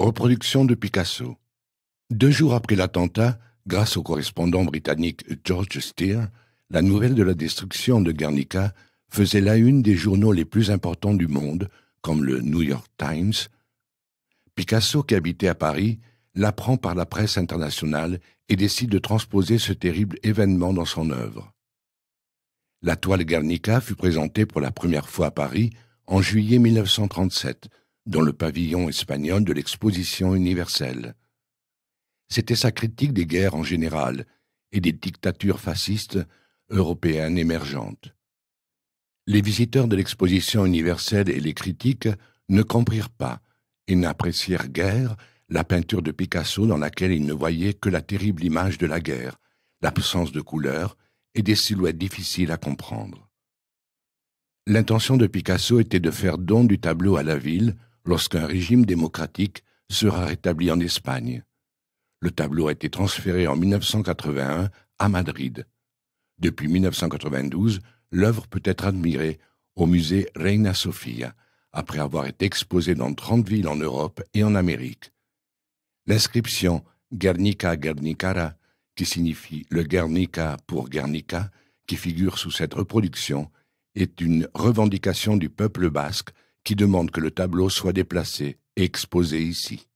Reproduction de Picasso. 2 jours après l'attentat, grâce au correspondant britannique George Steer, la nouvelle de la destruction de Guernica faisait la une des journaux les plus importants du monde, comme le New York Times. Picasso, qui habitait à Paris, l'apprend par la presse internationale et décide de transposer ce terrible événement dans son œuvre. La toile Guernica fut présentée pour la première fois à Paris en juillet 1937, dans le pavillon espagnol de l'Exposition universelle. C'était sa critique des guerres en général et des dictatures fascistes européennes émergentes. Les visiteurs de l'Exposition universelle et les critiques ne comprirent pas et n'apprécièrent guère la peinture de Picasso dans laquelle ils ne voyaient que la terrible image de la guerre, l'absence de couleurs et des silhouettes difficiles à comprendre. L'intention de Picasso était de faire don du tableau à la ville lorsqu'un régime démocratique sera rétabli en Espagne. Le tableau a été transféré en 1981 à Madrid. Depuis 1992, l'œuvre peut être admirée au musée Reina Sofía, après avoir été exposée dans 30 villes en Europe et en Amérique. L'inscription Guernica Guernicara, qui signifie le Guernica pour Guernica, qui figure sous cette reproduction, est une revendication du peuple basque qui demande que le tableau soit déplacé et exposé ici.